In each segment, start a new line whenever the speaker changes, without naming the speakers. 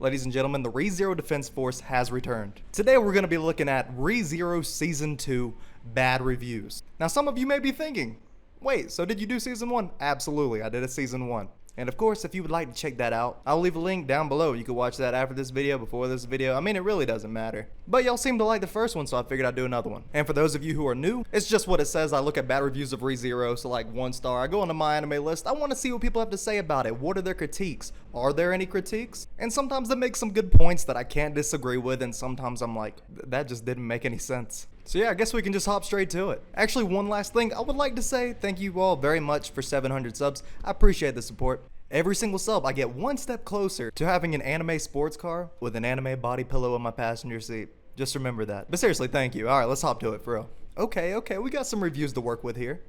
Ladies and gentlemen, the ReZero Defense Force has returned. Today we're going to be looking at ReZero Season 2 bad reviews. Now some of you may be thinking, wait, so did you do Season 1? Absolutely, I did a Season 1. And of course, if you would like to check that out, I'll leave a link down below. You can watch that after this video, before this video. I mean, it really doesn't matter. But y'all seem to like the first one, so I figured I'd do another one. And for those of you who are new, it's just what it says. I look at bad reviews of ReZero, so like 1 star. I go into my anime list. I want to see what people have to say about it. What are their critiques? Are there any critiques? And sometimes they make some good points that I can't disagree with, and sometimes I'm like, that just didn't make any sense. So yeah, I guess we can just hop straight to it. Actually, one last thing I would like to say, thank you all very much for 700 subs. I appreciate the support. Every single sub, I get one step closer to having an anime sports car with an anime body pillow in my passenger seat. Just remember that. But seriously, thank you. All right, let's hop to it for real. Okay, we got some reviews to work with here.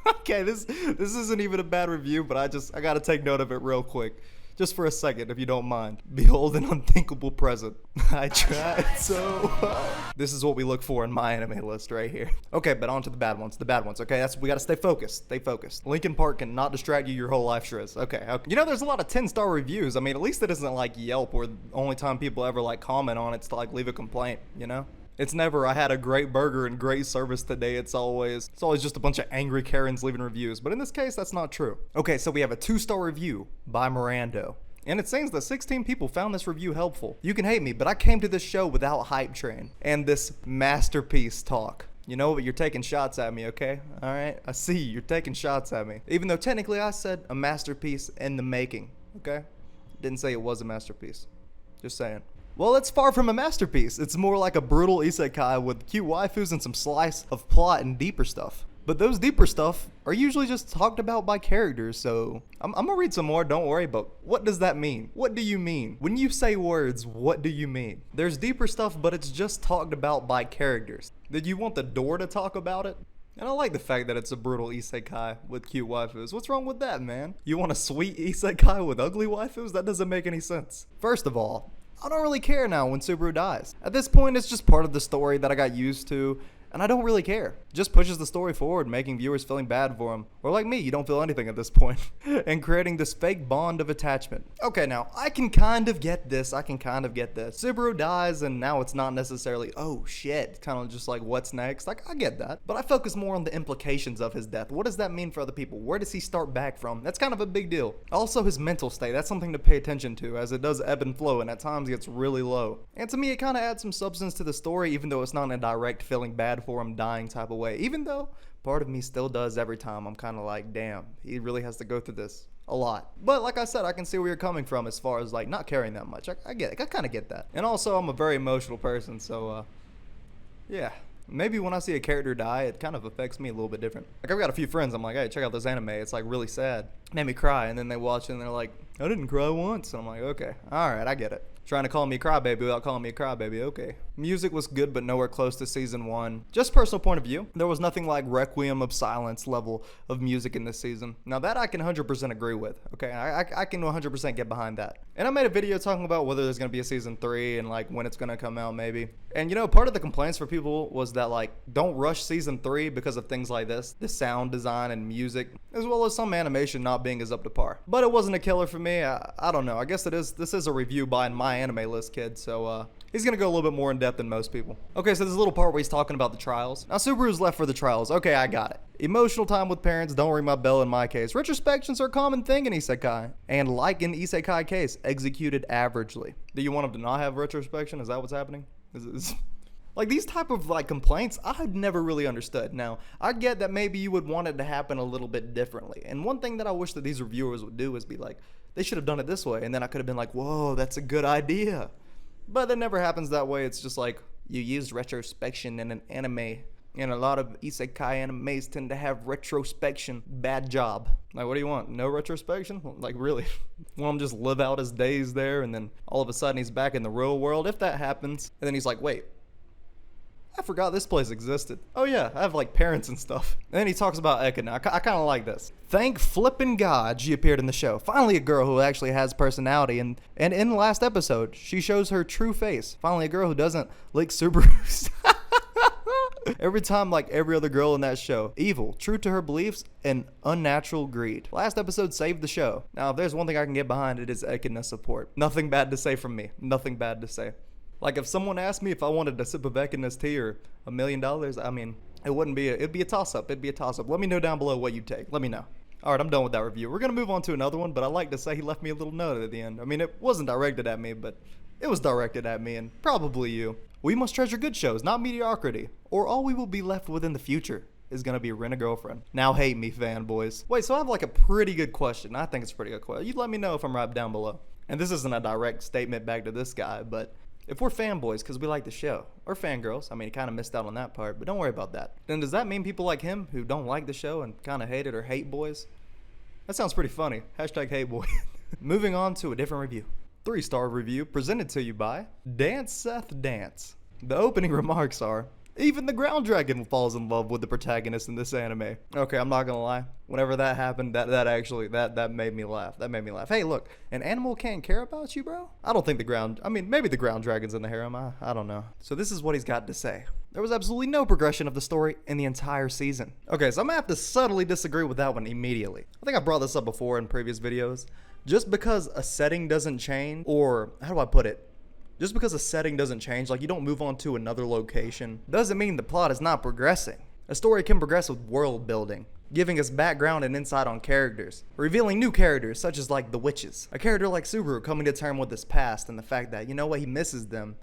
Okay, this isn't even a bad review, but I gotta take note of it real quick. Just for a second, if you don't mind. Behold an unthinkable present. I tried so hard. This is what we look for in my anime list right here. Okay, but on to the bad ones. Okay, we gotta stay focused. Stay focused. Linkin Park can not distract you your whole life, Shriz. Okay. You know, there's a lot of 10-star reviews. I mean, at least it isn't like Yelp, where the only time people ever like comment on it's to like leave a complaint, you know? It's never, I had a great burger and great service today. It's always just a bunch of angry Karens leaving reviews. But in this case, that's not true. Okay, so we have a 2-star review by Mirando. And it seems that 16 people found this review helpful. You can hate me, but I came to this show without hype train and this masterpiece talk. You know, but you're taking shots at me, okay? All right, I see you're taking shots at me. Even though technically I said a masterpiece in the making, okay? Didn't say it was a masterpiece. Just saying. Well, it's far from a masterpiece. It's more like a brutal isekai with cute waifus and some slice of plot and deeper stuff. But those deeper stuff are usually just talked about by characters, so I'm gonna read some more, don't worry, but what does that mean? What do you mean? When you say words, what do you mean? There's deeper stuff, but it's just talked about by characters. Did you want the door to talk about it? And I like the fact that it's a brutal isekai with cute waifus. What's wrong with that, man? You want a sweet isekai with ugly waifus? That doesn't make any sense. First of all, I don't really care now when Subaru dies. At this point, it's just part of the story that I got used to, and I don't really care. Just pushes the story forward, making viewers feeling bad for him. Or like me, you don't feel anything at this point. And creating this fake bond of attachment. Okay, now, I can kind of get this. Subaru dies, and now it's not necessarily, oh shit, it's kind of just like, what's next? Like, I get that. But I focus more on the implications of his death. What does that mean for other people? Where does he start back from? That's kind of a big deal. Also, his mental state, that's something to pay attention to, as it does ebb and flow, and at times gets really low. And to me, it kind of adds some substance to the story, even though it's not in a direct feeling bad for him dying type of way. Even though part of me still does every time. I'm kind of like, damn, he really has to go through this a lot. But like I said, I can see where you're coming from as far as like not caring that much. I get it. I kind of get that. And also, I'm a very emotional person, so yeah. Maybe when I see a character die, it kind of affects me a little bit different. Like, I've got a few friends, I'm like, hey, check out this anime. It's like really sad. Made me cry. And then they watch it and they're like, I didn't cry once. And I'm like, okay, all right, I get it. Trying to call me a crybaby without calling me a crybaby, okay. Music was good, but nowhere close to season 1. Just personal point of view, there was nothing like Requiem of Silence level of music in this season. Now that I can 100% agree with, okay? I can 100% get behind that. And I made a video talking about whether there's gonna be a season 3 and like when it's gonna come out maybe. And you know, part of the complaints for people was that like, don't rush season 3 because of things like this. The sound design and music, as well as some animation not being as up to par. But it wasn't a killer for me. I don't know, I guess this is a review by my anime list kid, so he's gonna go a little bit more in depth than most people. Okay, so there's a little part where he's talking about the trials. Now Subaru's left for the trials. Okay, I got it. Emotional time with parents, don't ring my bell in my case. Retrospections are a common thing in isekai. And like in isekai case, executed averagely. Do you want him to not have retrospection? Is that what's happening? Like these type of like complaints, I've never really understood. Now, I get that maybe you would want it to happen a little bit differently. And one thing that I wish that these reviewers would do is be like, they should have done it this way. And then I could have been like, whoa, that's a good idea. But it never happens that way. It's just like, you used retrospection in an anime. And a lot of isekai animes tend to have retrospection. Bad job. Like, what do you want? No retrospection? Like, really? Want him to just live out his days there and then all of a sudden he's back in the real world? If that happens, and then he's like, wait, I forgot this place existed. Oh yeah, I have like parents and stuff. And then he talks about Eka now. I kind of like this. Thank flippin' God she appeared in the show. Finally a girl who actually has personality. And in the last episode, she shows her true face. Finally a girl who doesn't lick Subarus. Every time, like every other girl in that show. Evil, true to her beliefs, and unnatural greed. Last episode saved the show. Now, if there's one thing I can get behind, it is Echidna support. Nothing bad to say from me. Nothing bad to say. Like, if someone asked me if I wanted a sip of Echidna's tea or $1 million, I mean, it'd be a toss-up. It'd be a toss-up. Let me know down below what you take. Let me know. Alright, I'm done with that review. We're gonna move on to another one, but I like to say he left me a little note at the end. I mean, it wasn't directed at me, but it was directed at me, and probably you. We must treasure good shows, not mediocrity, or all we will be left with in the future is gonna be Rent a Girlfriend. Now hate me, fanboys. Wait, so I have like a pretty good question. I think it's a pretty good question. You let me know if I'm right down below. And this isn't a direct statement back to this guy, but if we're fanboys because we like the show, or fangirls, I mean, he kind of missed out on that part, but don't worry about that. Then does that mean people like him who don't like the show and kind of hate it or hate boys? That sounds pretty funny. Hashtag hate boy. Moving on to a different review. 3-star review presented to you by Dance Seth Dance. The opening remarks are, even the ground dragon falls in love with the protagonist in this anime. Okay, I'm not gonna lie. Whenever that happened, that made me laugh. That made me laugh. Hey, look, an animal can't care about you, bro? I don't think maybe the ground dragon's in the harem. I don't know. So this is what he's got to say. There was absolutely no progression of the story in the entire season. Okay, so I'm gonna have to subtly disagree with that one immediately. I think I brought this up before in previous videos. Just because a setting doesn't change, or how do I put it? Just because a setting doesn't change, like you don't move on to another location, doesn't mean the plot is not progressing. A story can progress with world building, giving us background and insight on characters, revealing new characters such as like the witches. A character like Subaru coming to terms with his past and the fact that, you know what, he misses them.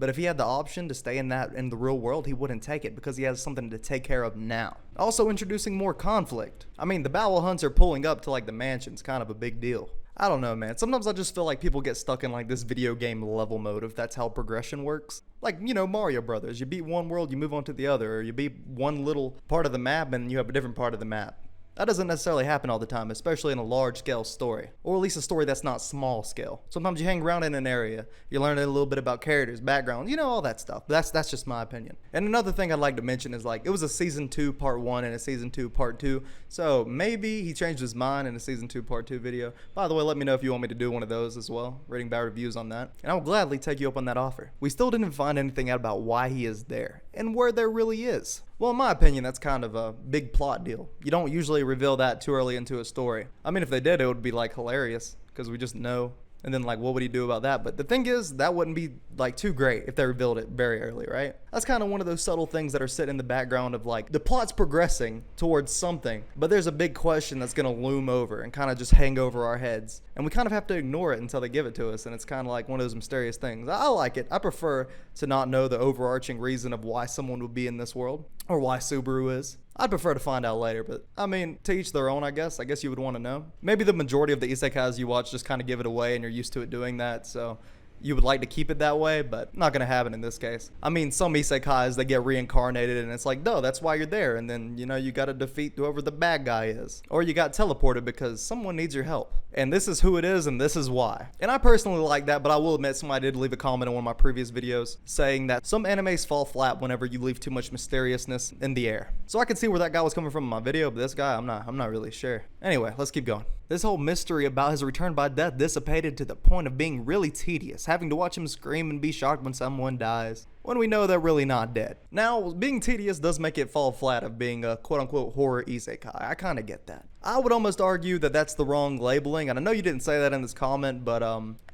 But if he had the option to stay in the real world, he wouldn't take it because he has something to take care of now. Also introducing more conflict. I mean, the Bowel Hunts are pulling up to like the mansion's kind of a big deal. I don't know, man. Sometimes I just feel like people get stuck in like this video game level mode if that's how progression works. Like, you know, Mario Brothers. You beat one world, you move on to the other, or you beat one little part of the map and you have a different part of the map. That doesn't necessarily happen all the time, especially in a large-scale story, or at least a story that's not small-scale. Sometimes you hang around in an area, you learn a little bit about characters, background, you know, all that stuff. That's just my opinion. And another thing I'd like to mention is like, it was a Season 2 Part 1 and a Season 2 Part 2, so maybe he changed his mind in a Season 2 Part 2 video. By the way, let me know if you want me to do one of those as well, rating bad reviews on that, and I will gladly take you up on that offer. We still didn't find anything out about why he is there, and where there really is. Well, in my opinion, that's kind of a big plot deal. You don't usually reveal that too early into a story. I mean, if they did, it would be like hilarious because we just know. And then like, what would he do about that? But the thing is, that wouldn't be like too great if they revealed it very early, right? That's kind of one of those subtle things that are sitting in the background of like, the plot's progressing towards something, but there's a big question that's gonna loom over and kind of just hang over our heads. And we kind of have to ignore it until they give it to us. And it's kind of like one of those mysterious things. I like it. I prefer to not know the overarching reason of why someone would be in this world or why Subaru is. I'd prefer to find out later, but I mean, to each their own, I guess. I guess you would want to know. Maybe the majority of the isekais you watch just kind of give it away and you're used to it doing that, so you would like to keep it that way, but not going to happen in this case. I mean, some isekais, they get reincarnated and it's like, no, that's why you're there. And then, you know, you got to defeat whoever the bad guy is. Or you got teleported because someone needs your help. And this is who it is and this is why. And I personally like that, but I will admit somebody did leave a comment in one of my previous videos saying that some animes fall flat whenever you leave too much mysteriousness in the air. So I can see where that guy was coming from in my video, but this guy, I'm not really sure. Anyway, let's keep going. This whole mystery about his return by death dissipated to the point of being really tedious, having to watch him scream and be shocked when someone dies, when we know they're really not dead. Now, being tedious does make it fall flat of being a quote-unquote horror isekai. I kind of get that. I would almost argue that that's the wrong labeling, and I know you didn't say that in this comment, but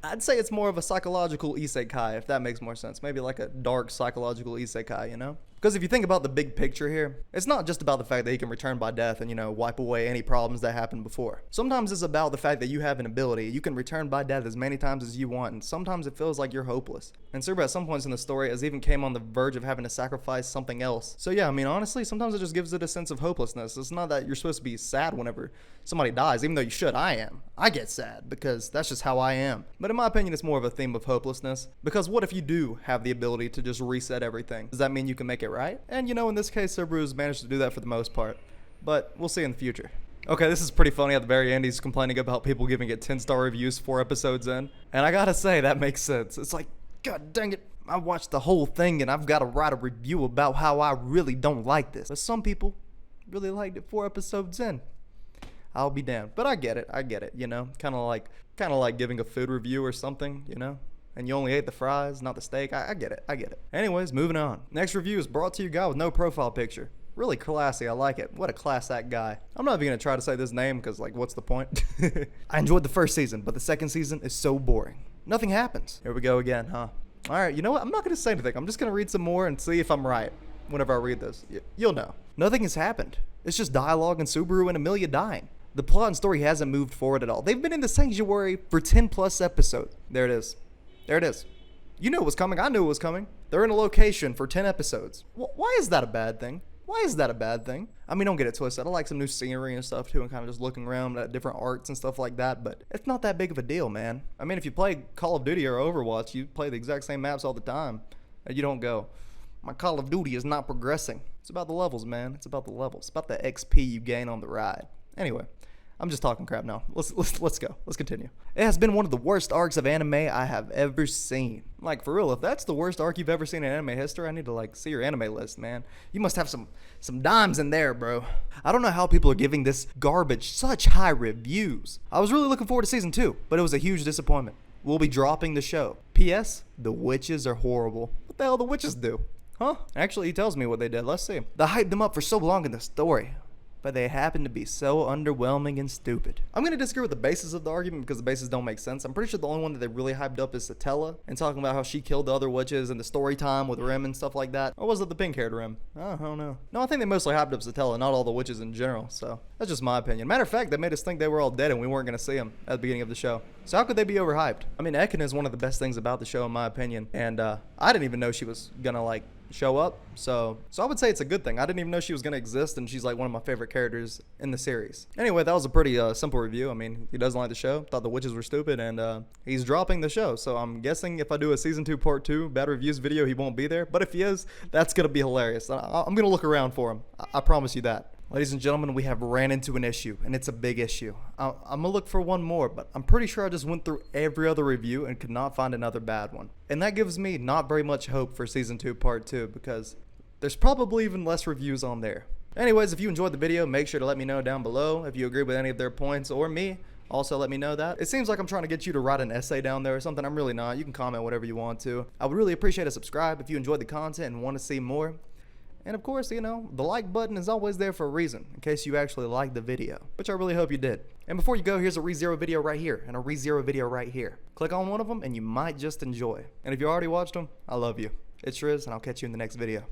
I'd say it's more of a psychological isekai, if that makes more sense. Maybe like a dark psychological isekai, you know? Because if you think about the big picture here, it's not just about the fact that he can return by death and, you know, wipe away any problems that happened before. Sometimes it's about the fact that you have an ability. You can return by death as many times as you want, and sometimes it feels like you're hopeless. And Subaru at some points in the story has even came on the verge of having to sacrifice something else. So yeah, I mean, honestly, sometimes it just gives it a sense of hopelessness. It's not that you're supposed to be sad whenever somebody dies, even though you should. I am. I get sad because that's just how I am. But in my opinion, it's more of a theme of hopelessness. Because what if you do have the ability to just reset everything? Does that mean you can make it right? And you know, in this case, Subaru's managed to do that for the most part. But we'll see in the future. Okay, this is pretty funny. At the very end, he's complaining about people giving it 10-star reviews 4 episodes in. And I gotta say, that makes sense. It's like, god dang it. I watched the whole thing and I've got to write a review about how I really don't like this. But some people really liked it 4 episodes in. I'll be damned. But I get it, you know? Kind of like giving a food review or something, you know? and you only ate the fries, not the steak. I get it. I get it. Anyways, moving on. Next review is brought to you guy with no profile picture. Really classy. I like it. What a class act guy. I'm not even going to try to say this name because, like, what's the point? I enjoyed the first season, but the second season is so boring. Nothing happens. Here we go again, huh? All right, you know what? I'm not going to say anything. I'm just going to read some more and see if I'm right whenever I read this. You'll know. Nothing has happened. It's just dialogue and Subaru and Amelia dying. The plot and story hasn't moved forward at all. They've been in the sanctuary for 10 plus episodes. There it is. There it is. You knew it was coming. I knew it was coming. They're in a location for 10 episodes. Why is that a bad thing? Why is that a bad thing? I mean, don't get it twisted. I like some new scenery and stuff too, and kind of just looking around at different arts and stuff like that, but it's not that big of a deal, man. I mean, if you play Call of Duty or Overwatch, you play the exact same maps all the time, and you don't go, my Call of Duty is not progressing. It's about the levels, man. It's about the levels. It's about the XP you gain on the ride. Anyway, I'm just talking crap now. Let's go. Let's continue. It has been one of the worst arcs of anime I have ever seen. Like, for real, if that's the worst arc you've ever seen in anime history, I need to, like, see your anime list, man. You must have some dimes in there, bro. I don't know how people are giving this garbage such high reviews. I was really looking forward to season 2, but it was a huge disappointment. We'll be dropping the show. P.S. The witches are horrible. What the hell the witches do? Huh? Actually, he tells me what they did. Let's see. They hyped them up for so long in the story, but they happen to be so underwhelming and stupid. I'm going to disagree with the basis of the argument because the basis don't make sense. I'm pretty sure the only one that they really hyped up is Satella and talking about how she killed the other witches and the story time with Rim and stuff like that. Or was it the pink-haired Rim? I don't know. No, I think they mostly hyped up Satella, not all the witches in general, so that's just my opinion. Matter of fact, they made us think they were all dead and we weren't going to see them at the beginning of the show. So how could they be overhyped? I mean, Ekin is one of the best things about the show in my opinion, and I didn't even know she was going to, like, show up, so I would say it's a good thing. I didn't even know she was gonna exist, and she's like one of my favorite characters in the series. Anyway, that was a pretty simple review. I mean, he doesn't like the show, thought the witches were stupid, and he's dropping the show. So I'm guessing if I do a season 2 part 2 bad reviews video, he won't be there. But if he is, that's gonna be hilarious. I'm gonna look around for him. I promise you that. Ladies and gentlemen, we have ran into an issue, and it's a big issue. I'm gonna look for one more, but I'm pretty sure I just went through every other review and could not find another bad one. And that gives me not very much hope for season 2 part 2 because there's probably even less reviews on there. Anyways, if you enjoyed the video, make sure to let me know down below. If you agree with any of their points or me, also let me know that. It seems like I'm trying to get you to write an essay down there or something. I'm really not. You can comment whatever you want to. I would really appreciate a subscribe if you enjoyed the content and want to see more. And of course, you know, the like button is always there for a reason, in case you actually liked the video, which I really hope you did. And before you go, here's a ReZero video right here and a ReZero video right here. Click on one of them and you might just enjoy. And if you already watched them, I love you. It's Shriz, and I'll catch you in the next video.